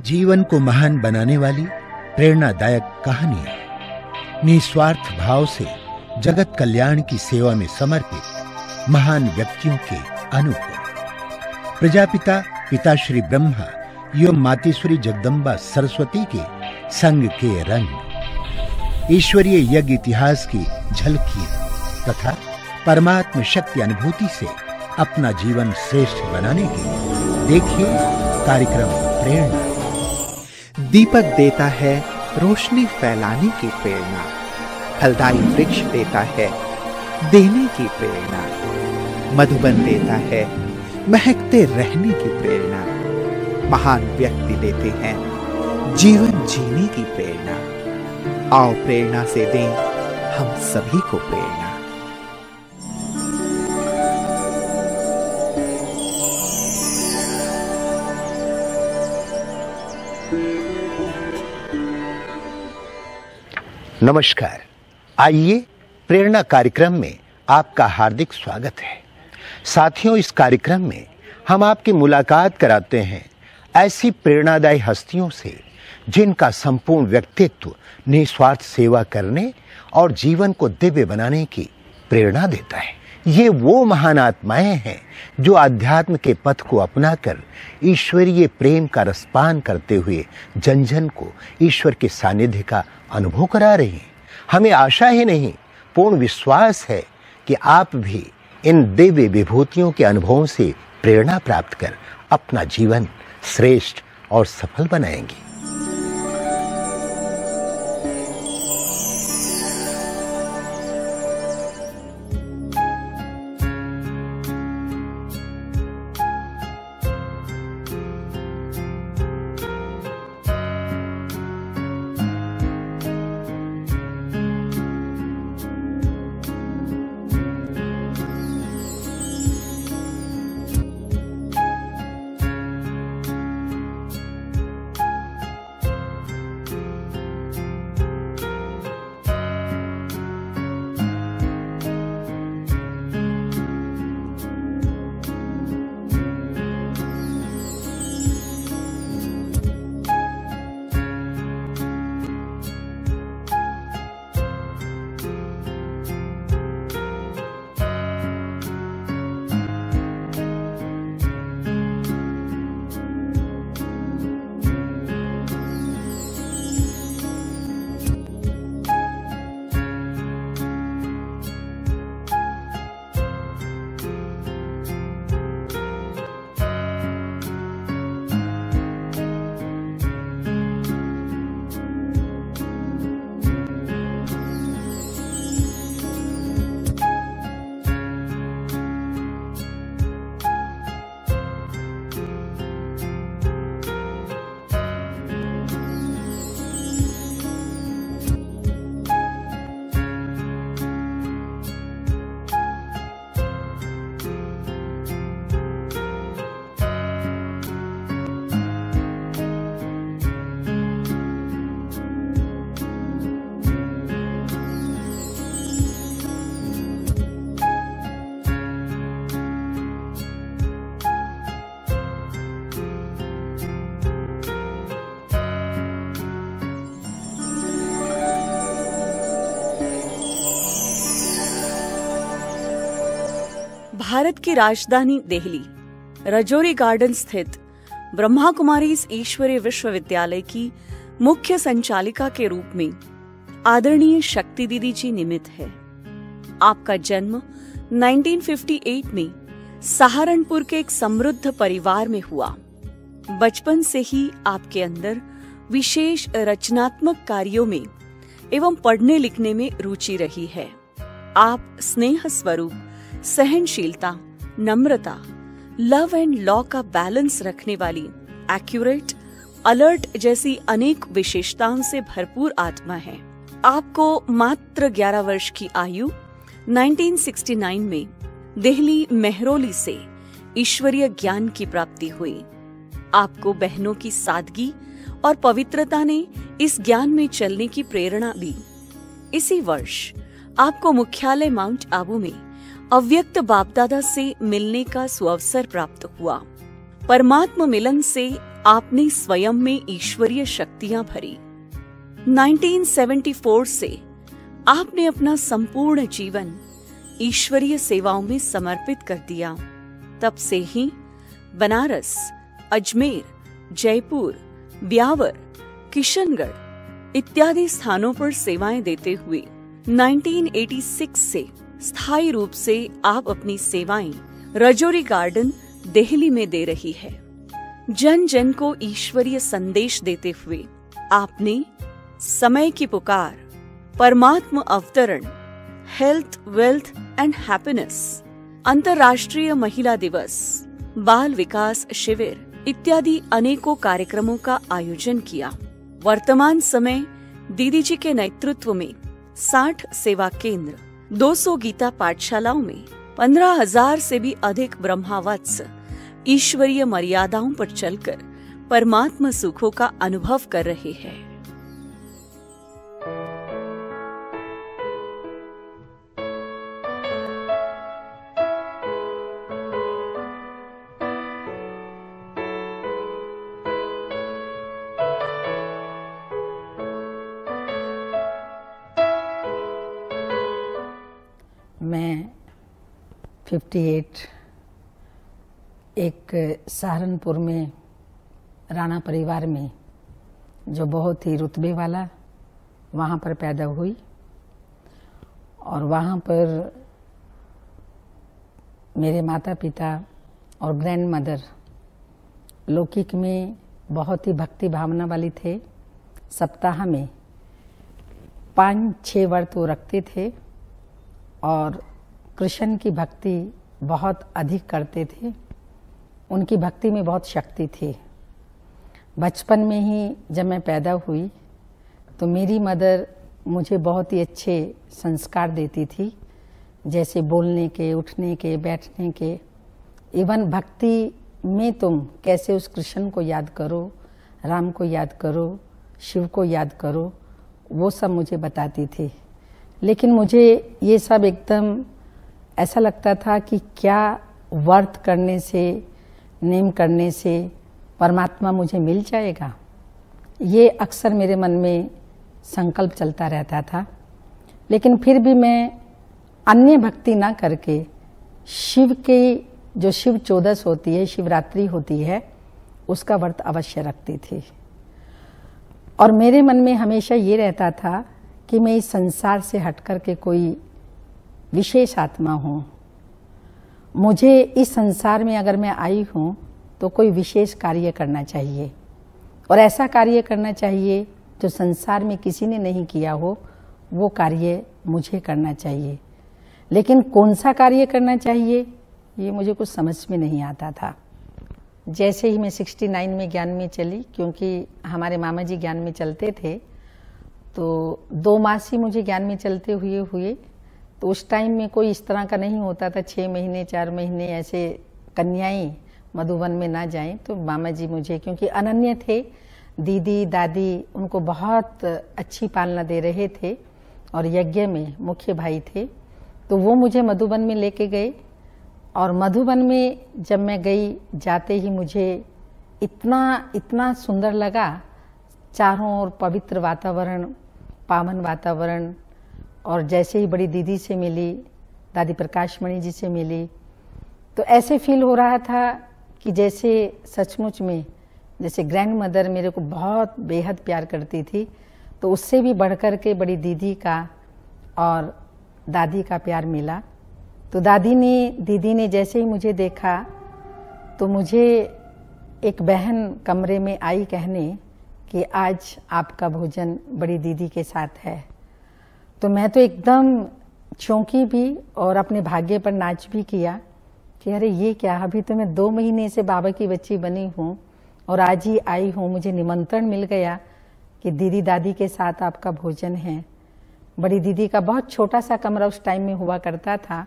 जीवन को महान बनाने वाली प्रेरणादायक कहानियां, निस्वार्थ भाव से जगत कल्याण की सेवा में समर्पित महान व्यक्तियों के अनुभव। प्रजापिता पिताश्री ब्रह्मा एवं मातेश्वरी जगदम्बा सरस्वती के संग के रंग, ईश्वरीय यज्ञ इतिहास की झलकियां तथा परमात्म शक्ति अनुभूति से अपना जीवन श्रेष्ठ बनाने के लिए देखिए कार्यक्रम प्रेरणा। दीपक देता है रोशनी फैलाने की प्रेरणा, फलदायी वृक्ष देता है देने की प्रेरणा, मधुबन देता है महकते रहने की प्रेरणा, महान व्यक्ति देते हैं जीवन जीने की प्रेरणा। आओ प्रेरणा से दें हम सभी को प्रेरणा। नमस्कार, आइए प्रेरणा कार्यक्रम में आपका हार्दिक स्वागत है। साथियों, इस कार्यक्रम में हम आपकी मुलाकात कराते हैं ऐसी प्रेरणादायी हस्तियों से जिनका संपूर्ण व्यक्तित्व निस्वार्थ सेवा करने और जीवन को दिव्य बनाने की प्रेरणा देता है। ये वो महान आत्माएं हैं जो आध्यात्म के पथ को अपनाकर ईश्वरीय प्रेम का रसपान करते हुए जन जन को ईश्वर के सानिध्य का अनुभव करा रही हैं। हमें आशा ही नहीं, पूर्ण विश्वास है कि आप भी इन दिव्य विभूतियों के अनुभवों से प्रेरणा प्राप्त कर अपना जीवन श्रेष्ठ और सफल बनाएंगे। भारत की राजधानी दिल्ली रजौरी गार्डन स्थित ब्रह्मा कुमारीज ईश्वरीय विश्वविद्यालय की मुख्य संचालिका के रूप में आदरणीय शक्ति दीदी जी निमित्त है। आपका जन्म 1958 में सहारनपुर के एक समृद्ध परिवार में हुआ। बचपन से ही आपके अंदर विशेष रचनात्मक कार्यों में एवं पढ़ने लिखने में रुचि रही है। आप स्नेह स्वरूप, सहनशीलता, नम्रता, लव एंड लॉ का बैलेंस रखने वाली एक्यूरेट, अलर्ट जैसी अनेक विशेषताओं से भरपूर आत्मा है। आपको मात्र 11 वर्ष की आयु 1969 में दिल्ली मेहरौली से ईश्वरीय ज्ञान की प्राप्ति हुई। आपको बहनों की सादगी और पवित्रता ने इस ज्ञान में चलने की प्रेरणा दी। इसी वर्ष आपको मुख्यालय माउंट आबू में अव्यक्त बापदादा से मिलने का सुअवसर प्राप्त हुआ। परमात्म मिलन से आपने स्वयं में ईश्वरीय शक्तियां भरी। 1974 से आपने अपना संपूर्ण जीवन ईश्वरीय सेवाओं में समर्पित कर दिया। तब से ही बनारस, अजमेर, जयपुर, ब्यावर, किशनगढ़ इत्यादि स्थानों पर सेवाएं देते हुए 1986 से स्थायी रूप से आप अपनी सेवाएं रजौरी गार्डन, दिल्ली में दे रही है। जन जन को ईश्वरीय संदेश देते हुए आपने समय की पुकार, परमात्म अवतरण, हेल्थ, वेल्थ एंड हैप्पीनेस, अंतर्राष्ट्रीय महिला दिवस, बाल विकास शिविर इत्यादि अनेकों कार्यक्रमों का आयोजन किया। वर्तमान समय दीदी जी के नेतृत्व में 60 सेवा केंद्र, 200 गीता पाठशालाओं में 15,000 से भी अधिक ब्रह्मावत्स ईश्वरीय मर्यादाओं पर चलकर परमात्मा सुखों का अनुभव कर रहे हैं। मैं 58 एक सहारनपुर में राणा परिवार में, जो बहुत ही रुतबे वाला, वहाँ पर पैदा हुई और वहाँ पर मेरे माता पिता और ग्रैंड मदर लौकिक में बहुत ही भक्ति भावना वाली थे। सप्ताह में 5-6 व्रत वो रखते थे और कृष्ण की भक्ति बहुत अधिक करते थे। उनकी भक्ति में बहुत शक्ति थी। बचपन में ही जब मैं पैदा हुई तो मेरी मदर मुझे बहुत ही अच्छे संस्कार देती थी, जैसे बोलने के, उठने के, बैठने के। इवन भक्ति में तुम कैसे उस कृष्ण को याद करो, राम को याद करो, शिव को याद करो, वो सब मुझे बताती थी। लेकिन मुझे ये सब एकदम ऐसा लगता था कि क्या व्रत करने से, नेम करने से परमात्मा मुझे मिल जाएगा। ये अक्सर मेरे मन में संकल्प चलता रहता था। लेकिन फिर भी मैं अन्य भक्ति ना करके शिव की जो शिव चौदस होती है, शिवरात्रि होती है, उसका व्रत अवश्य रखती थी। और मेरे मन में हमेशा ये रहता था कि मैं इस संसार से हट कर के कोई विशेष आत्मा हूँ। मुझे इस संसार में अगर मैं आई हूँ तो कोई विशेष कार्य करना चाहिए, और ऐसा कार्य करना चाहिए जो संसार में किसी ने नहीं किया हो, वो कार्य मुझे करना चाहिए। लेकिन कौन सा कार्य करना चाहिए ये मुझे कुछ समझ में नहीं आता था। जैसे ही मैं 69 में ज्ञान में चली, क्योंकि हमारे मामा जी ज्ञान में चलते थे, तो 2 मास ही मुझे ज्ञान में चलते हुए तो उस टाइम में कोई इस तरह का नहीं होता था 6 महीने 4 महीने ऐसे कन्याएं मधुबन में ना जाएं। तो मामा जी मुझे, क्योंकि अनन्य थे, दीदी दादी उनको बहुत अच्छी पालना दे रहे थे और यज्ञ में मुख्य भाई थे, तो वो मुझे मधुबन में लेके गए। और मधुबन में जब मैं गई, जाते ही मुझे इतना सुंदर लगा। चारों ओर पवित्र वातावरण, पावन वातावरण। और जैसे ही बड़ी दीदी से मिली, दादी प्रकाशमणि जी से मिली, तो ऐसे फील हो रहा था कि जैसे सचमुच में जैसे ग्रैंड मदर मेरे को बहुत बेहद प्यार करती थी, तो उससे भी बढ़कर के बड़ी दीदी का और दादी का प्यार मिला। तो दीदी ने जैसे ही मुझे देखा तो मुझे एक बहन कमरे में आई कहने कि आज आपका भोजन बड़ी दीदी के साथ है। तो मैं तो एकदम चौंकी भी और अपने भाग्य पर नाच भी किया कि अरे ये क्या, अभी तो मैं 2 महीने से बाबा की बच्ची बनी हूँ और आज ही आई हूँ, मुझे निमंत्रण मिल गया कि दीदी दादी के साथ आपका भोजन है। बड़ी दीदी का बहुत छोटा सा कमरा उस टाइम में हुआ करता था,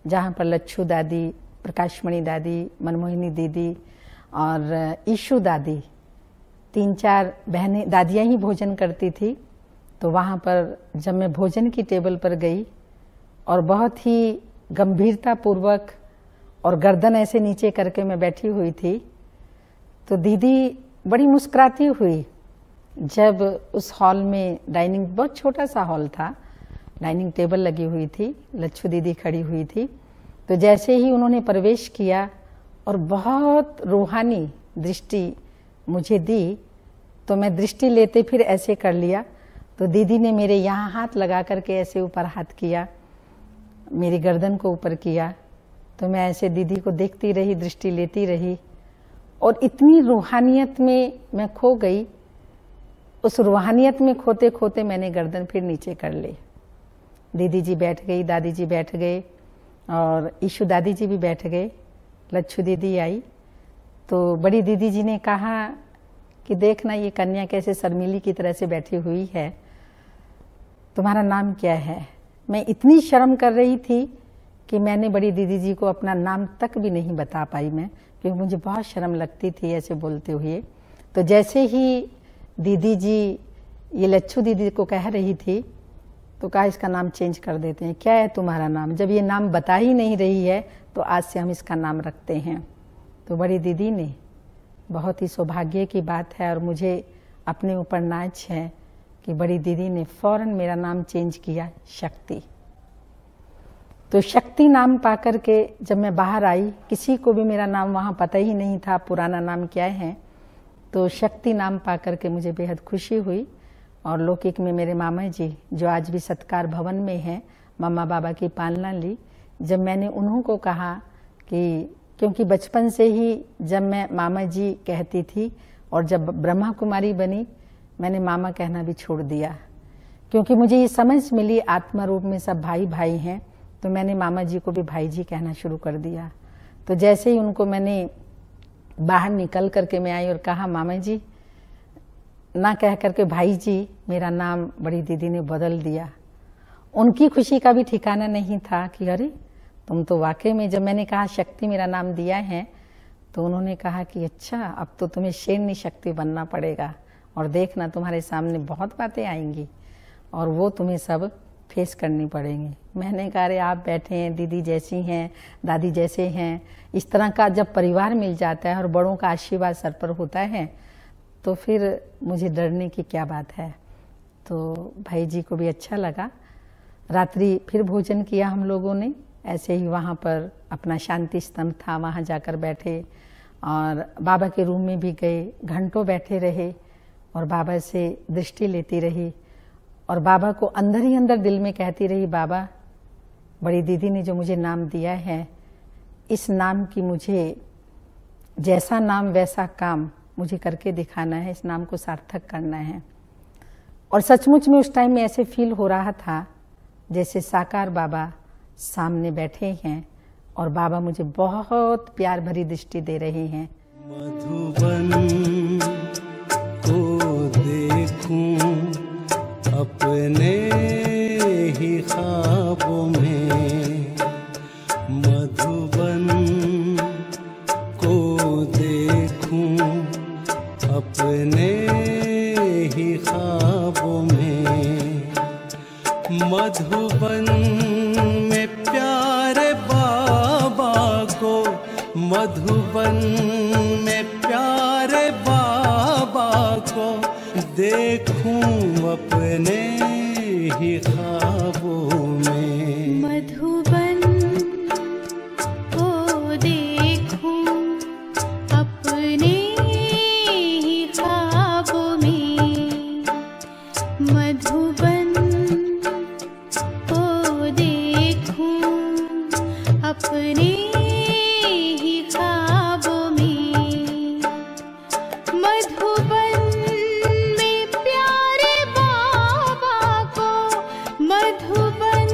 जहाँ पर लच्छू दादी, प्रकाशमणि दादी, मनमोहिनी दीदी और ईशु दादी, 3-4 बहनें दादियाँ ही भोजन करती थी। तो वहाँ पर जब मैं भोजन की टेबल पर गई और बहुत ही गंभीरता पूर्वक और गर्दन ऐसे नीचे करके मैं बैठी हुई थी, तो दीदी बड़ी मुस्कुराती हुई जब उस हॉल में डाइनिंग, बहुत छोटा सा हॉल था, डाइनिंग टेबल लगी हुई थी, लच्छू दीदी खड़ी हुई थी। तो जैसे ही उन्होंने प्रवेश किया और बहुत रूहानी दृष्टि मुझे दी, तो मैं दृष्टि लेते फिर ऐसे कर लिया। तो दीदी ने मेरे यहाँ हाथ लगा करके ऐसे ऊपर हाथ किया, मेरी गर्दन को ऊपर किया। तो मैं ऐसे दीदी को देखती रही, दृष्टि लेती रही और इतनी रूहानियत में मैं खो गई। उस रूहानियत में खोते खोते मैंने गर्दन फिर नीचे कर ली। दीदी जी बैठ गई, दादी जी बैठ गए और ईशु दादी जी भी बैठ गए। लच्छू दीदी आई तो बड़ी दीदी जी ने कहा कि देखना ये कन्या कैसे शर्मीली की तरह से बैठी हुई है, तुम्हारा नाम क्या है। मैं इतनी शर्म कर रही थी कि मैंने बड़ी दीदी जी को अपना नाम तक भी नहीं बता पाई मैं, क्योंकि मुझे बहुत शर्म लगती थी ऐसे बोलते हुए। तो जैसे ही दीदी जी ये लच्छू दीदी को कह रही थी तो कहा इसका नाम चेंज कर देते हैं, क्या है तुम्हारा नाम, जब ये नाम बता ही नहीं रही है तो आज से हम इसका नाम रखते हैं। तो बड़ी दीदी ने, बहुत ही सौभाग्य की बात है और मुझे अपने ऊपर नाज है कि बड़ी दीदी ने फौरन मेरा नाम चेंज किया शक्ति। तो शक्ति नाम पा करके जब मैं बाहर आई, किसी को भी मेरा नाम वहाँ पता ही नहीं था, पुराना नाम क्या है। तो शक्ति नाम पा करके मुझे बेहद खुशी हुई। और लौकिक में मेरे मामा जी जो आज भी सत्कार भवन में हैं, मम्मा बाबा की पालना ली। जब मैंने उन्हों को कहा कि, क्योंकि बचपन से ही जब मैं मामा जी कहती थी और जब ब्रह्मा कुमारी बनी मैंने मामा कहना भी छोड़ दिया, क्योंकि मुझे ये समझ मिली आत्मा रूप में सब भाई भाई हैं। तो मैंने मामा जी को भी भाई जी कहना शुरू कर दिया। तो जैसे ही उनको मैंने बाहर निकल करके मैं आई और कहा मामा जी, ना कह करके भाई जी, मेरा नाम बड़ी दीदी ने बदल दिया। उनकी खुशी का भी ठिकाना नहीं था कि अरे तुम तो वाकई में, जब मैंने कहा शक्ति मेरा नाम दिया है तो उन्होंने कहा कि अच्छा अब तो तुम्हें शेरनी शक्ति बनना पड़ेगा और देखना तुम्हारे सामने बहुत बातें आएंगी और वो तुम्हें सब फेस करनी पड़ेंगी। मैंने कहा अरे आप बैठे हैं, दीदी जैसी हैं, दादी जैसे हैं, इस तरह का जब परिवार मिल जाता है और बड़ों का आशीर्वाद सर पर होता है तो फिर मुझे डरने की क्या बात है। तो भाई जी को भी अच्छा लगा। रात्रि फिर भोजन किया हम लोगों ने, ऐसे ही वहाँ पर अपना शांति स्तंभ था, वहाँ जाकर बैठे और बाबा के रूम में भी गए, घंटों बैठे रहे और बाबा से दृष्टि लेती रही और बाबा को अंदर ही अंदर दिल में कहती रही, बाबा बड़ी दीदी ने जो मुझे नाम दिया है, इस नाम की मुझे जैसा नाम वैसा काम मुझे करके दिखाना है, इस नाम को सार्थक करना है। और सचमुच में उस टाइम में ऐसे फील हो रहा था जैसे साकार बाबा सामने बैठे हैं और बाबा मुझे बहुत प्यार भरी दृष्टि दे रहे हैं। मधुबन को देखूं अपने ही ख्वाबों में, मधुबन को देखूं अपने ही ख्वाबों में, मधुबन में प्यारे बाबा को, मधुबन में प्यारे बाबा को देखूं अपने ही ख्वाबों में। मधुबन को देखूं अपने ही ख्वाबों में, मधुबन को देखूं अपने ही ख्वाबों में, मधुबन में प्यारे बाबा को, मधुबन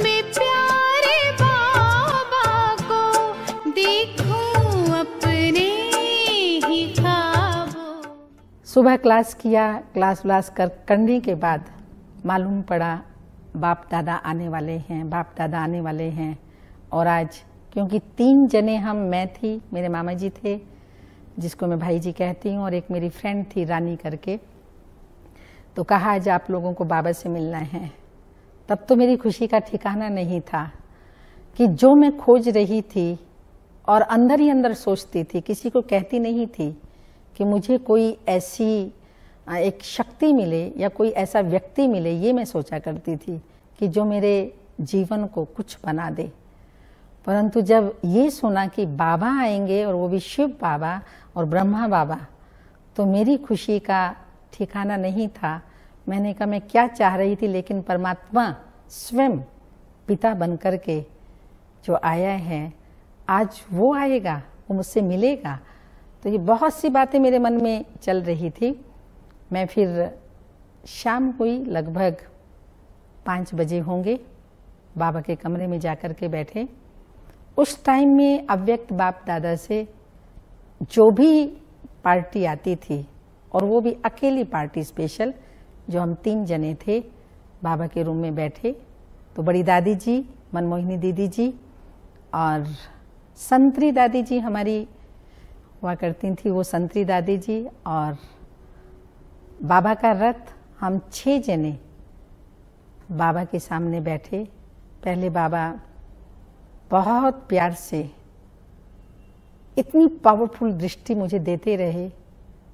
में प्यारे बाबा को देखूं अपने ही ख्वाबों। सुबह क्लास किया, क्लास व्लास करने के बाद मालूम पड़ा बाप दादा आने वाले हैं, बाप दादा आने वाले हैं। और आज क्योंकि 3 जने हम, मैं थी, मेरे मामा जी थे जिसको मैं भाई जी कहती हूँ और एक मेरी फ्रेंड थी रानी करके, तो कहा आज आप लोगों को बाबा से मिलना है। तब तो मेरी खुशी का ठिकाना नहीं था कि जो मैं खोज रही थी और अंदर ही अंदर सोचती थी, किसी को कहती नहीं थी कि मुझे कोई ऐसी एक शक्ति मिले या कोई ऐसा व्यक्ति मिले, ये मैं सोचा करती थी कि जो मेरे जीवन को कुछ बना दे। परंतु जब ये सुना कि बाबा आएंगे और वो भी शिव बाबा और ब्रह्मा बाबा, तो मेरी खुशी का ठिकाना नहीं था। मैंने कहा मैं क्या चाह रही थी, लेकिन परमात्मा स्वयं पिता बनकर के जो आया है, आज वो आएगा, वो मुझसे मिलेगा। तो ये बहुत सी बातें मेरे मन में चल रही थी। मैं फिर शाम हुई, लगभग 5 बजे होंगे, बाबा के कमरे में जाकर के बैठे। उस टाइम में अव्यक्त बाप दादा से जो भी पार्टी आती थी, और वो भी अकेली पार्टी स्पेशल, जो हम 3 जने थे बाबा के रूम में बैठे, तो बड़ी दादी जी, मनमोहिनी दीदी जी और संतरी दादी जी हमारी हुआ करती थी, वो संतरी दादी जी और बाबा का रथ, हम 6 जने बाबा के सामने बैठे। पहले बाबा बहुत प्यार से इतनी पावरफुल दृष्टि मुझे देते रहे,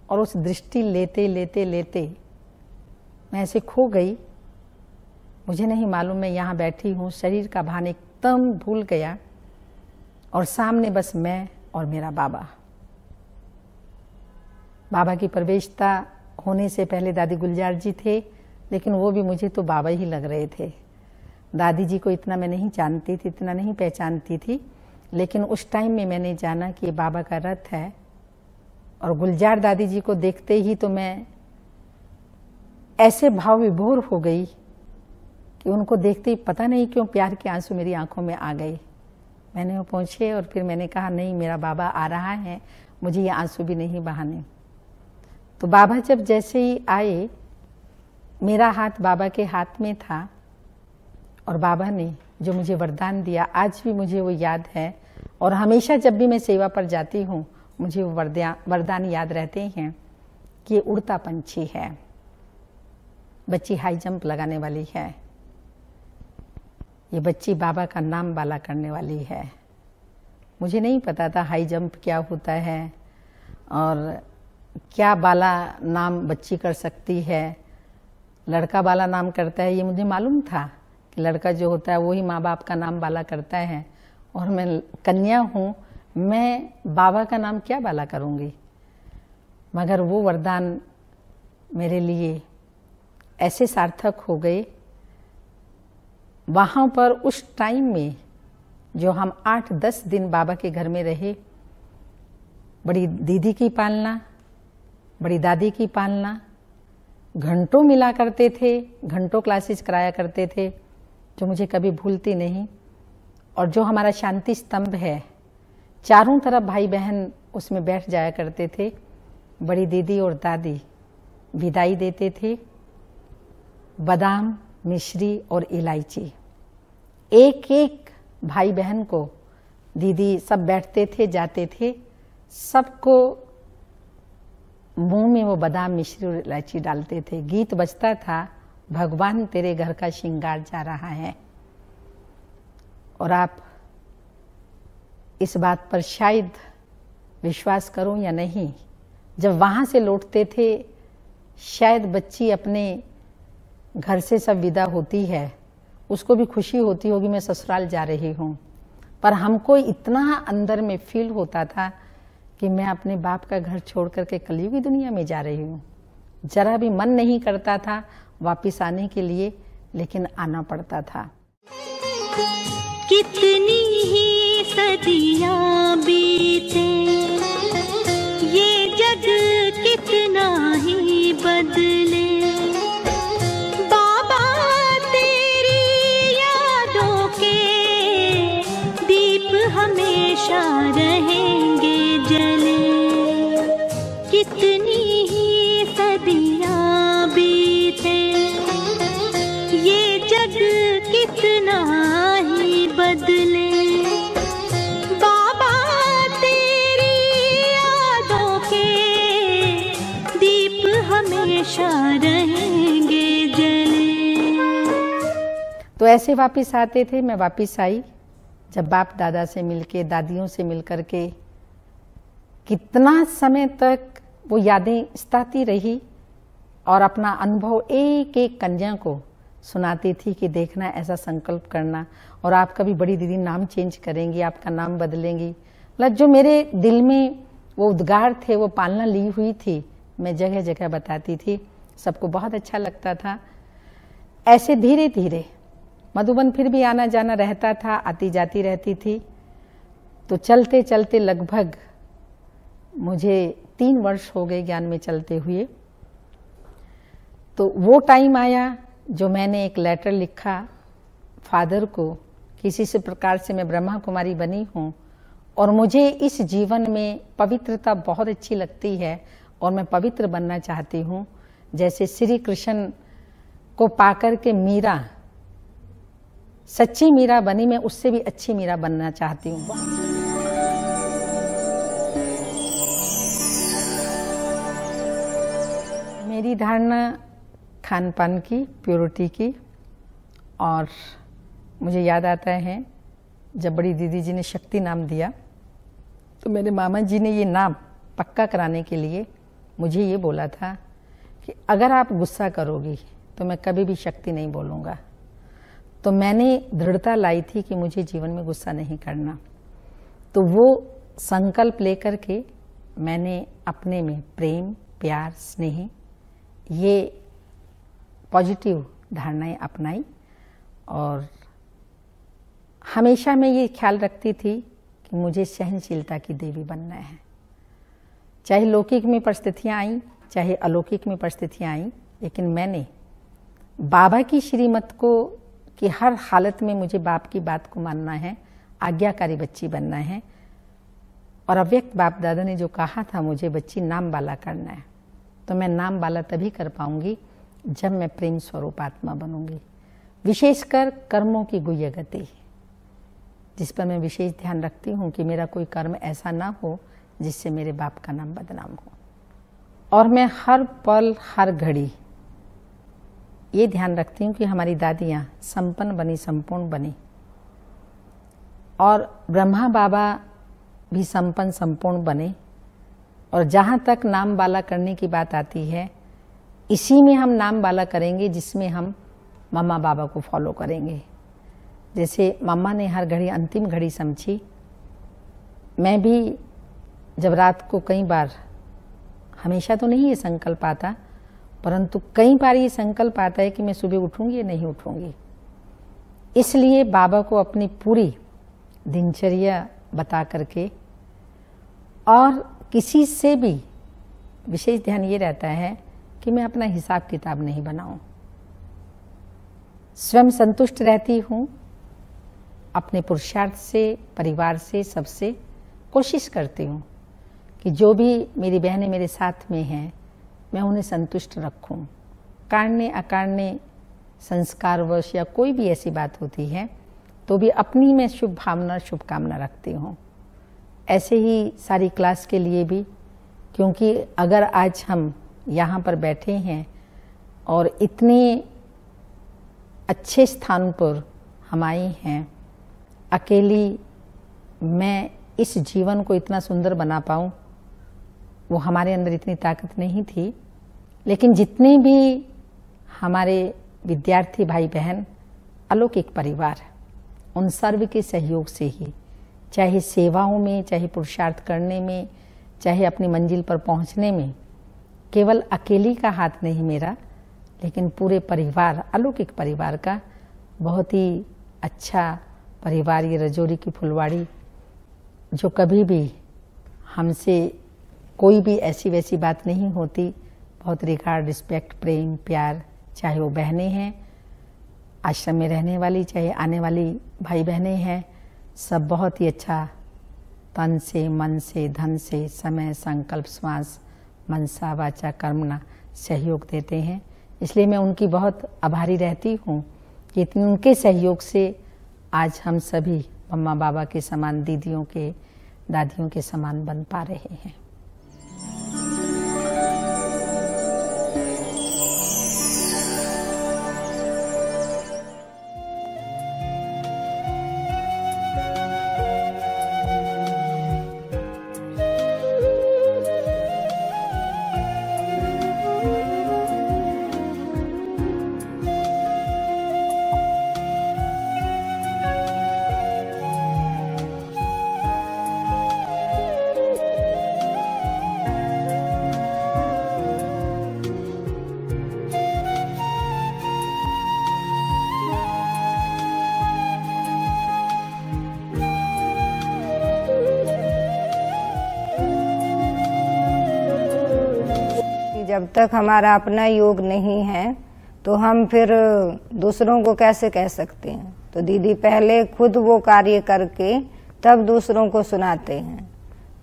और उस दृष्टि लेते लेते लेते मैं ऐसे खो गई। मुझे नहीं मालूम मैं यहाँ बैठी हूँ, शरीर का भान एकदम भूल गया, और सामने बस मैं और मेरा बाबा। बाबा की प्रवेशता होने से पहले दादी गुलजार जी थे, लेकिन वो भी मुझे तो बाबा ही लग रहे थे। दादी जी को इतना मैं नहीं जानती थी, इतना नहीं पहचानती थी, लेकिन उस टाइम में मैंने जाना कि ये बाबा का रथ है। और गुलजार दादी जी को देखते ही तो मैं ऐसे भाव विभोर हो गई कि उनको देखते ही पता नहीं क्यों प्यार के आंसू मेरी आंखों में आ गए। मैंने वो पहुँचे और फिर मैंने कहा नहीं, मेरा बाबा आ रहा है, मुझे ये आंसू भी नहीं बहाने। तो बाबा जब जैसे ही आए, मेरा हाथ बाबा के हाथ में था, और बाबा ने जो मुझे वरदान दिया आज भी मुझे वो याद है, और हमेशा जब भी मैं सेवा पर जाती हूँ मुझे वो वरदान याद रहते हैं कि ये उड़ता पंछी है, बच्ची हाई जंप लगाने वाली है, ये बच्ची बाबा का नाम बाला करने वाली है। मुझे नहीं पता था हाई जंप क्या होता है और क्या बाला नाम बच्ची कर सकती है, लड़का बाला नाम करता है ये मुझे मालूम था कि लड़का जो होता है वही माँ बाप का नाम बाला करता है, और मैं कन्या हूँ, मैं बाबा का नाम क्या बाला करूँगी। मगर वो वरदान मेरे लिए ऐसे सार्थक हो गए। वहाँ पर उस टाइम में जो हम 8-10 दिन बाबा के घर में रहे, बड़ी दीदी की पालना, बड़ी दादी की पालना, घंटों मिला करते थे, घंटों क्लासेस कराया करते थे, जो मुझे कभी भूलती नहीं। और जो हमारा शांति स्तंभ है, चारों तरफ भाई बहन उसमें बैठ जाया करते थे। बड़ी दीदी और दादी विदाई देते थे, बादाम, मिश्री और इलायची, एक एक भाई बहन को दीदी सब बैठते थे, जाते थे, सबको मुंह में वो बादाम, मिश्री और इलायची डालते थे। गीत बजता था, भगवान तेरे घर का श्रृंगार जा रहा है। और आप इस बात पर शायद विश्वास करो या नहीं, जब वहाँ से लौटते थे, शायद बच्ची अपने घर से सब विदा होती है, उसको भी खुशी होती होगी मैं ससुराल जा रही हूँ, पर हमको इतना अंदर में फील होता था कि मैं अपने बाप का घर छोड़ करके कलयुगी दुनिया में जा रही हूँ। जरा भी मन नहीं करता था वापिस आने के लिए, लेकिन आना पड़ता था। कितनी ही सदियां बीते, ये जग कितना ही बदले, बाबा तेरी यादों के दीप हमेशा रहेंगे जले। कितनी ही सदियां बीते, ये जग कितना ही बदले, बाबा तेरी यादों के दीप हमेशा रहेंगे जले। तो ऐसे वापिस आते थे। मैं वापिस आई, जब बाप दादा से मिलके, दादियों से मिल करके, कितना समय तक वो यादें सताती रही और अपना अनुभव एक एक कन्या को सुनाती थी कि देखना, ऐसा संकल्प करना और आप कभी बड़ी दीदी नाम चेंज करेंगी, आपका नाम बदलेंगी। मतलब जो मेरे दिल में वो उद्गार थे, वो पालना ली हुई थी, मैं जगह जगह बताती थी, सबको बहुत अच्छा लगता था। ऐसे धीरे धीरे मधुबन फिर भी आना जाना रहता था, आती जाती रहती थी। तो चलते चलते लगभग मुझे 3 वर्ष हो गए ज्ञान में चलते हुए। तो वो टाइम आया जो मैंने एक लेटर लिखा फादर को, किसी से प्रकार से मैं ब्रह्मा कुमारी बनी हूँ और मुझे इस जीवन में पवित्रता बहुत अच्छी लगती है और मैं पवित्र बनना चाहती हूँ। जैसे श्री कृष्ण को पाकर के मीरा सच्ची मीरा बनी, मैं उससे भी अच्छी मीरा बनना चाहती हूँ। मेरी धारणा खान पान की, प्योरिटी की, और मुझे याद आता है जब बड़ी दीदी जी ने शक्ति नाम दिया तो मेरे मामा जी ने ये नाम पक्का कराने के लिए मुझे ये बोला था कि अगर आप गुस्सा करोगी तो मैं कभी भी शक्ति नहीं बोलूँगा। तो मैंने दृढ़ता लाई थी कि मुझे जीवन में गुस्सा नहीं करना। तो वो संकल्प लेकर के मैंने अपने में प्रेम, प्यार, स्नेह, ये पॉजिटिव धारणाएं अपनाई और हमेशा मैं ये ख्याल रखती थी कि मुझे सहनशीलता की देवी बनना है। चाहे लौकिक में परिस्थितियाँ आईं, चाहे अलौकिक में परिस्थितियाँ आईं, लेकिन मैंने बाबा की श्रीमत को कि हर हालत में मुझे बाप की बात को मानना है, आज्ञाकारी बच्ची बनना है। और अव्यक्त बाप दादा ने जो कहा था मुझे बच्ची नाम बाला करना है, तो मैं नाम बाला तभी कर पाऊंगी जब मैं प्रेम स्वरूप आत्मा बनूंगी। विशेषकर कर्मों की गुह्य गति, जिस पर मैं विशेष ध्यान रखती हूँ कि मेरा कोई कर्म ऐसा ना हो जिससे मेरे बाप का नाम बदनाम हो। और मैं हर पल हर घड़ी ये ध्यान रखती हूँ कि हमारी दादियाँ संपन्न बनी, संपूर्ण बनी, और ब्रह्मा बाबा भी संपन्न संपूर्ण बने। और जहाँ तक नाम बाला करने की बात आती है, इसी में हम नाम बाला करेंगे जिसमें हम मम्मा बाबा को फॉलो करेंगे। जैसे मम्मा ने हर घड़ी अंतिम घड़ी समझी, मैं भी जब रात को कई बार, हमेशा तो नहीं ये संकल्प आता, परंतु कई बार ये संकल्प आता है कि मैं सुबह उठूंगी या नहीं उठूंगी। इसलिए बाबा को अपनी पूरी दिनचर्या बता करके, और किसी से भी विशेष ध्यान ये रहता है कि मैं अपना हिसाब किताब नहीं बनाऊं। स्वयं संतुष्ट रहती हूँ अपने पुरुषार्थ से, परिवार से, सबसे कोशिश करती हूँ कि जो भी मेरी बहनें मेरे साथ में हैं मैं उन्हें संतुष्ट रखूं। कारणे अकारणे संस्कारवश या कोई भी ऐसी बात होती है तो भी अपनी मैं शुभ भावना, शुभकामना रखती हूँ। ऐसे ही सारी क्लास के लिए भी, क्योंकि अगर आज हम यहाँ पर बैठे हैं और इतने अच्छे स्थान पर हम आए हैं, अकेली मैं इस जीवन को इतना सुंदर बना पाऊँ, वो हमारे अंदर इतनी ताकत नहीं थी। लेकिन जितने भी हमारे विद्यार्थी भाई बहन, अलौकिक परिवार, उन सर्व के सहयोग से ही, चाहे सेवाओं में, चाहे पुरुषार्थ करने में, चाहे अपनी मंजिल पर पहुंचने में, केवल अकेली का हाथ नहीं मेरा, लेकिन पूरे परिवार, अलौकिक परिवार का बहुत ही अच्छा परिवार, ये रजौरी की फुलवाड़ी, जो कभी भी हमसे कोई भी ऐसी वैसी बात नहीं होती, बहुत रिगार्ड, रिस्पेक्ट, प्रेम, प्यार, चाहे वो बहनें हैं आश्रम में रहने वाली, चाहे आने वाली भाई बहनें हैं, सब बहुत ही अच्छा तन से, मन से, धन से, समय, संकल्प, श्वास, मनसा, वाचा, कर्मणा सहयोग देते हैं। इसलिए मैं उनकी बहुत आभारी रहती हूँ कि इतने उनके सहयोग से आज हम सभी मम्मा बाबा के समान, दीदियों के, दादियों के समान बन पा रहे हैं। जब तक हमारा अपना योग नहीं है तो हम फिर दूसरों को कैसे कह सकते हैं। तो दीदी पहले खुद वो कार्य करके तब दूसरों को सुनाते हैं।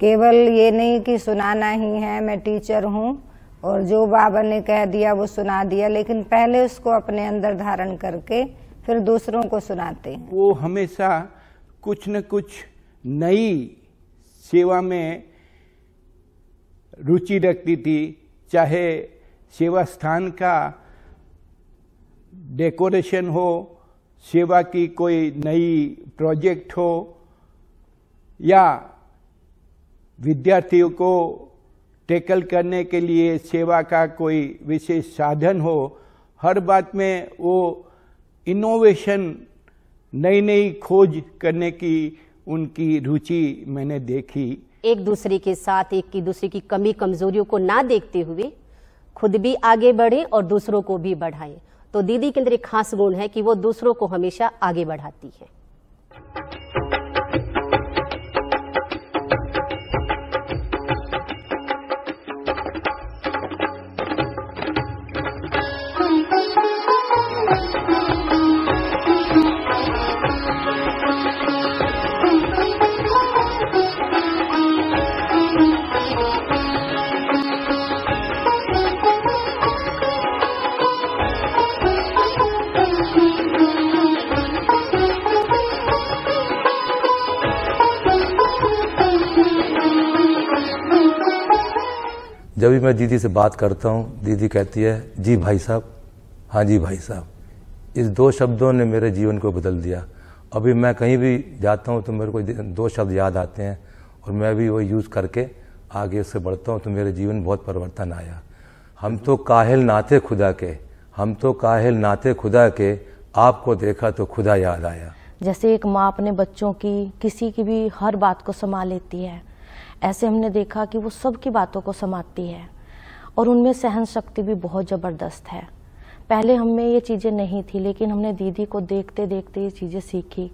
केवल ये नहीं कि सुनाना ही है, मैं टीचर हूँ और जो बाबा ने कह दिया वो सुना दिया, लेकिन पहले उसको अपने अंदर धारण करके फिर दूसरों को सुनाते हैं। वो हमेशा कुछ न कुछ नई सेवा में रुचि रखती थी, चाहे सेवा स्थान का डेकोरेशन हो, सेवा की कोई नई प्रोजेक्ट हो, या विद्यार्थियों को टैकल करने के लिए सेवा का कोई विशेष साधन हो, हर बात में वो इनोवेशन, नई नई खोज करने की उनकी रुचि मैंने देखी। एक दूसरे के साथ एक दूसरे की कमी कमजोरियों को ना देखते हुए खुद भी आगे बढ़े और दूसरों को भी बढ़ाएं। तो दीदी के अंदर एक खास गुण है कि वो दूसरों को हमेशा आगे बढ़ाती है। जब भी मैं दीदी से बात करता हूँ, दीदी कहती है जी भाई साहब, हाँ जी भाई साहब। इस दो शब्दों ने मेरे जीवन को बदल दिया। अभी मैं कहीं भी जाता हूँ तो मेरे को दो शब्द याद आते हैं और मैं भी वो यूज़ करके आगे उससे बढ़ता हूँ, तो मेरे जीवन में बहुत परिवर्तन आया। हम तो काहिल नाते खुदा के, हम तो काहिल नाते खुदा के, आपको देखा तो खुदा याद आया। जैसे एक माँ अपने बच्चों की, किसी की भी हर बात को संभाल लेती है, ऐसे हमने देखा कि वो सबकी बातों को संभालती है और उनमें सहन शक्ति भी बहुत ज़बरदस्त है। पहले हमें ये चीज़ें नहीं थी, लेकिन हमने दीदी को देखते देखते ये चीज़ें सीखी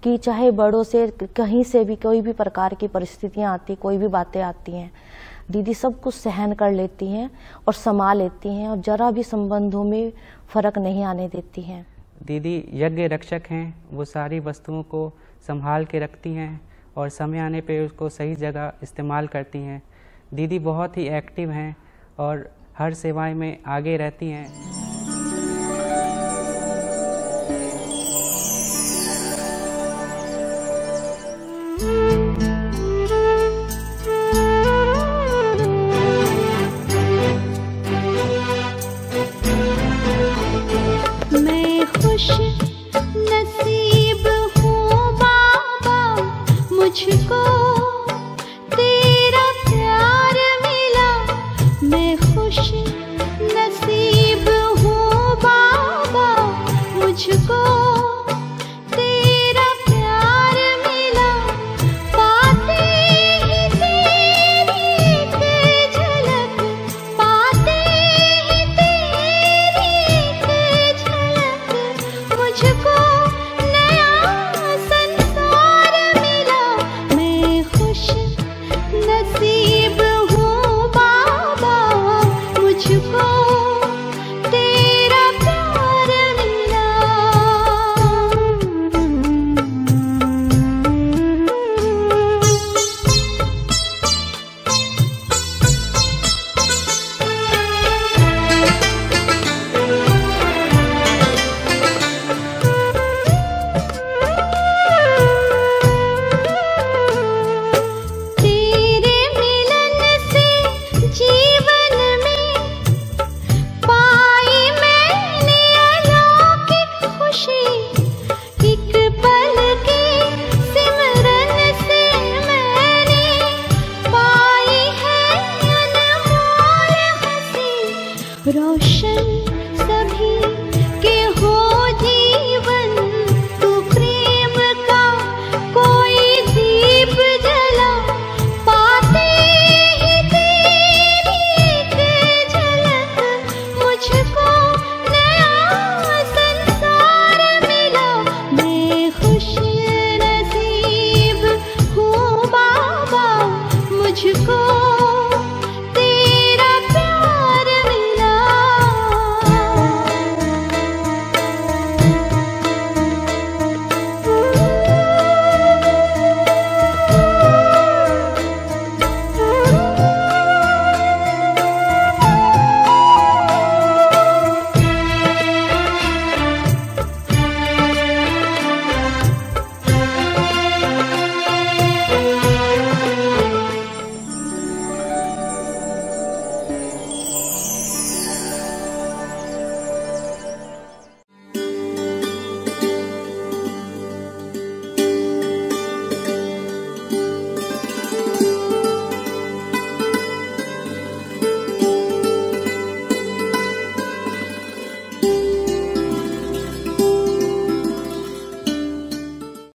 कि चाहे बड़ों से कहीं से भी कोई भी प्रकार की परिस्थितियाँ आती, कोई भी बातें आती हैं, दीदी सब कुछ सहन कर लेती हैं और संभाल लेती हैं और जरा भी संबंधों में फ़र्क नहीं आने देती हैं। दीदी यज्ञ रक्षक हैं, वो सारी वस्तुओं को संभाल के रखती हैं और समय आने पे उसको सही जगह इस्तेमाल करती हैं। दीदी बहुत ही एक्टिव हैं और हर सेवाएं में आगे रहती हैं।